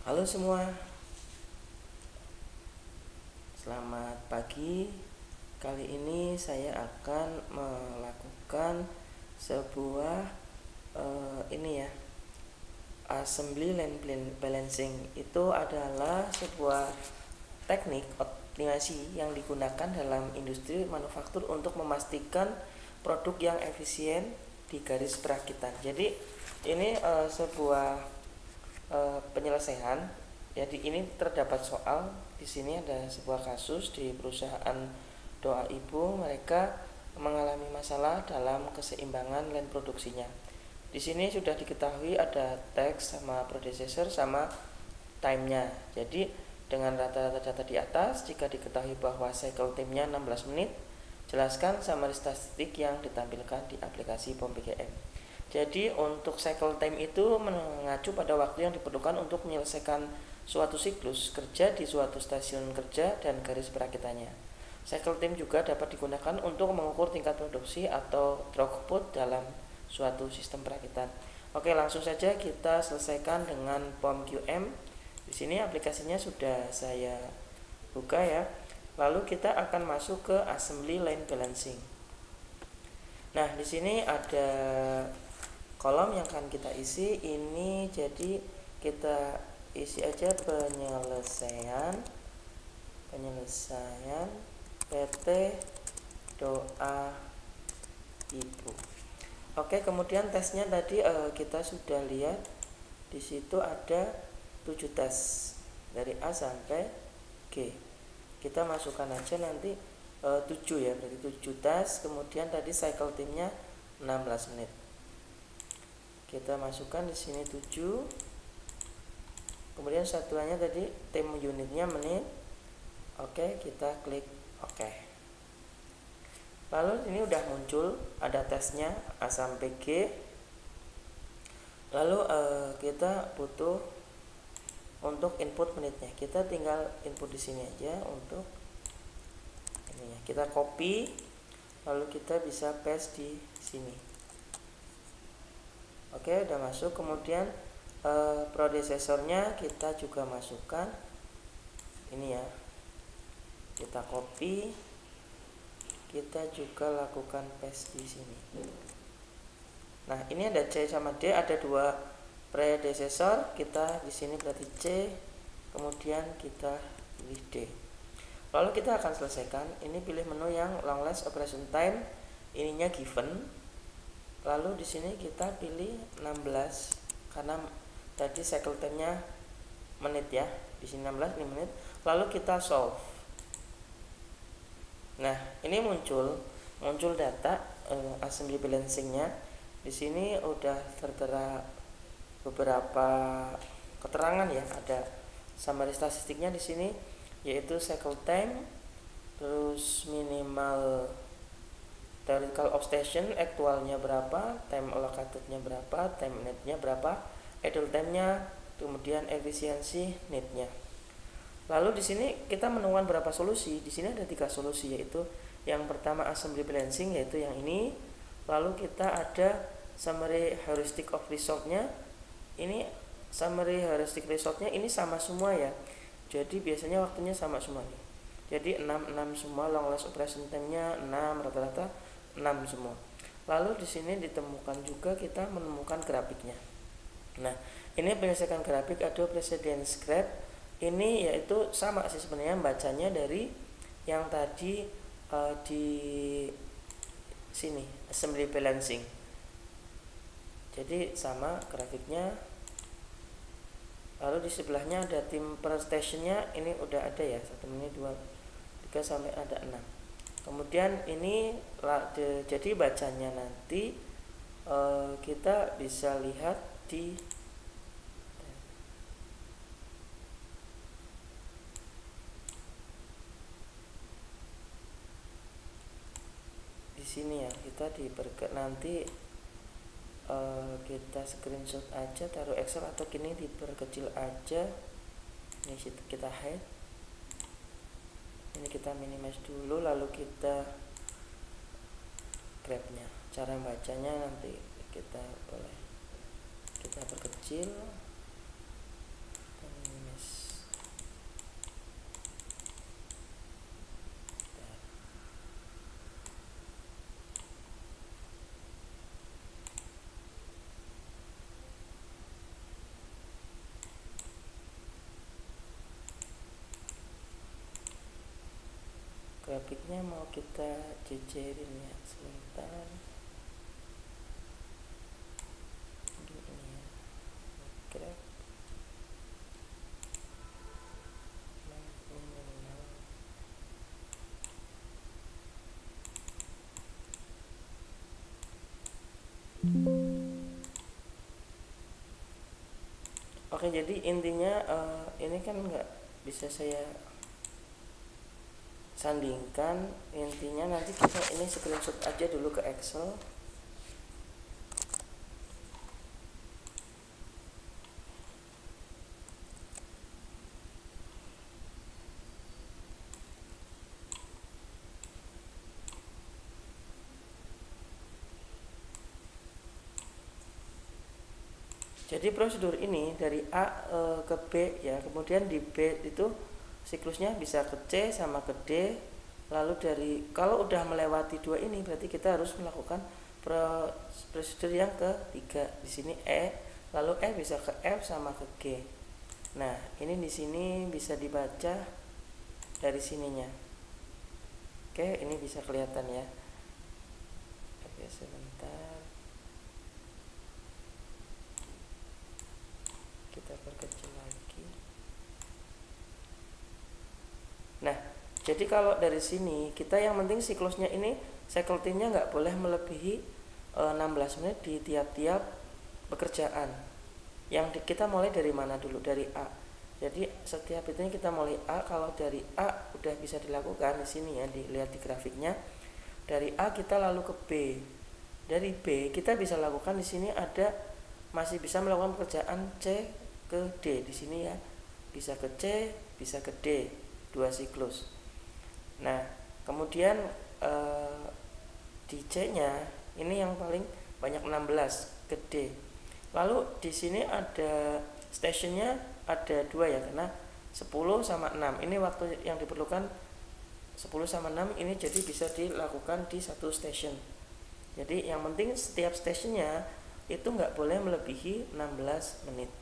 Halo semua, selamat pagi. Kali ini saya akan melakukan sebuah ini ya, assembly line balancing. Itu adalah sebuah teknik optimasi yang digunakan dalam industri manufaktur untuk memastikan produk yang efisien di garis perakitan. Jadi ini sebuah penyelesaian. Jadi ini terdapat soal di sini, ada sebuah kasus di perusahaan doa ibu, mereka mengalami masalah dalam keseimbangan line produksinya. Di sini sudah diketahui ada teks sama predecessor sama time-nya. Jadi dengan rata-rata data di atas, jika diketahui bahwa cycle time-nya 16 menit, jelaskan summary statistik yang ditampilkan di aplikasi POM PGM. Jadi untuk cycle time itu mengacu pada waktu yang diperlukan untuk menyelesaikan suatu siklus kerja di suatu stasiun kerja dan garis perakitannya. Cycle time juga dapat digunakan untuk mengukur tingkat produksi atau throughput dalam suatu sistem perakitan. Oke, langsung saja kita selesaikan dengan POM QM. Di sini aplikasinya sudah saya buka ya. Lalu kita akan masuk ke assembly line balancing. Nah, di sini ada kolom yang akan kita isi ini, jadi kita isi aja penyelesaian PT doa ibu. Oke, kemudian tesnya tadi kita sudah lihat di situ ada 7 tes dari A sampai G. Kita masukkan aja nanti 7 ya, berarti 7 tes. Kemudian tadi cycle time-nya 16 menit. Kita masukkan di sini 7. Kemudian satuannya tadi time unitnya menit. Oke, kita klik oke. Lalu ini udah muncul ada tesnya A sampai G. Lalu kita butuh untuk input menitnya. Kita tinggal input di sini aja untuk ini ya. Kita copy, lalu kita bisa paste di sini. Oke, udah masuk. Kemudian predecessornya kita juga masukkan ini ya, kita copy, kita juga lakukan paste di sini. Nah, ini ada C sama D, ada 2 predecessor. Kita di sini berarti C, kemudian kita pilih D. Lalu kita akan selesaikan. Ini pilih menu yang long last operation time, ininya given. Lalu di sini kita pilih 16 karena tadi cycle time-nya menit ya. Di sini 16 ini menit. Lalu kita solve. Nah, ini muncul data assembly balancing-nya. Di sini udah tertera beberapa keterangan ya. Ada summary statistiknya di sini, yaitu cycle time, terus minimal theoretical obstation, aktualnya berapa, time allocatednya berapa, time netnya berapa, idle time-nya, kemudian efisiensi netnya. Lalu di sini kita menemukan berapa solusi. Di sini ada 3 solusi, yaitu yang pertama assembly balancing, yaitu yang ini. Lalu kita ada summary heuristic of result-nya. Ini summary heuristic result-nya ini sama semua ya. Jadi biasanya waktunya sama semua nih. Jadi 6 semua, long last operation time-nya 6, rata-rata 6 semua. Lalu di sini ditemukan juga, kita menemukan grafiknya. Nah, ini penyelesaian grafik ada precedence graph. Ini yaitu sama sih sebenarnya bacanya dari yang tadi di sini assembly balancing. Jadi sama grafiknya. Lalu di sebelahnya ada tim per stationnya, ini udah ada ya, 1 menit 2 3 sampai ada 6. Kemudian ini jadi bacanya nanti kita bisa lihat di sini ya. Kita nanti kita screenshot aja, taruh Excel atau gini diperkecil aja. Ini kita hide. Ini kita minimize dulu, lalu kita grabnya. Cara bacanya nanti kita boleh kita perkecil, grafiknya mau kita jejerin ya, sebentar. Ini ya, graf. Oke, jadi intinya ini kan nggak bisa saya sandingkan. Intinya nanti kita ini screenshot aja dulu ke Excel. Jadi prosedur ini dari A ke B ya, kemudian di B itu siklusnya bisa ke C sama ke D. Lalu dari kalau udah melewati dua ini berarti kita harus melakukan prosedur yang ketiga. Di sini E, lalu E bisa ke F sama ke G. Nah, ini di sini bisa dibaca dari sininya. Oke, ini bisa kelihatan ya. Oke, sebentar. Kita perkecil lagi. Nah, jadi kalau dari sini kita yang penting siklusnya ini cycle time-nya nggak boleh melebihi 16 menit di tiap-tiap pekerjaan. Yang kita mulai dari mana dulu? Dari A. Jadi setiap itu kita mulai A. Kalau dari A udah bisa dilakukan di sini ya, dilihat di grafiknya. Dari A kita lalu ke B. Dari B kita bisa lakukan di sini ada masih bisa melakukan pekerjaan C ke D di sini ya, bisa ke C bisa ke D, 2 siklus. Nah kemudian di C nya ini yang paling banyak 16 ke D. Lalu di sini ada stationnya ada 2 ya, karena 10 sama 6 ini waktu yang diperlukan 10 sama 6 ini, jadi bisa dilakukan di satu station. Jadi yang penting setiap stationnya itu nggak boleh melebihi 16 menit.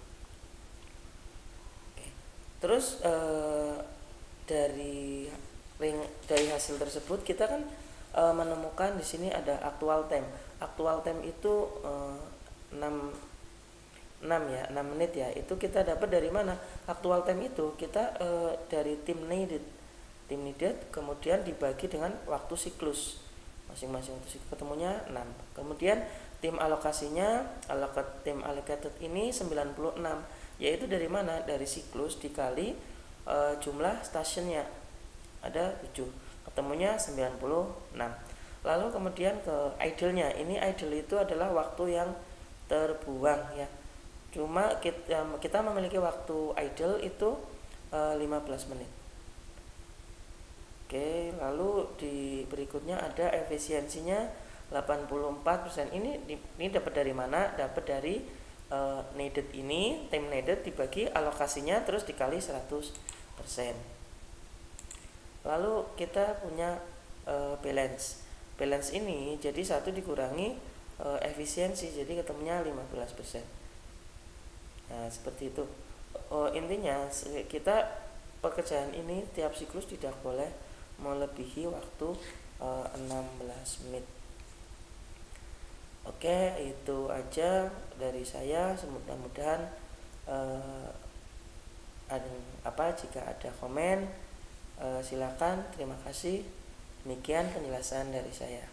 Terus dari hasil tersebut kita kan menemukan di sini ada actual time. Actual time itu 6 ya, 6 menit ya. Itu kita dapat dari mana? Actual time itu kita dari tim needed kemudian dibagi dengan waktu siklus. Masing-masing waktu siklus ketemunya 6. Kemudian tim alokasinya, tim allocated ini 96. Yaitu dari mana? Dari siklus dikali jumlah stationnya ada 7, ketemunya 96. Lalu kemudian ke idle-nya, ini idle itu adalah waktu yang terbuang ya. Cuma kita memiliki waktu idle itu 15 menit. Oke, lalu di berikutnya ada efisiensinya 84%. Ini dapat dari mana? Dapat dari needed ini, tim needed dibagi alokasinya terus dikali 100%. Lalu kita punya balance. Balance ini jadi 1 dikurangi efisiensi, jadi ketemunya 15%. Nah, seperti itu. Intinya kita pekerjaan ini tiap siklus tidak boleh melebihi waktu 16 menit. Oke, itu aja dari saya. Mudah-mudahan jika ada komen silakan. Terima kasih. Demikian penjelasan dari saya.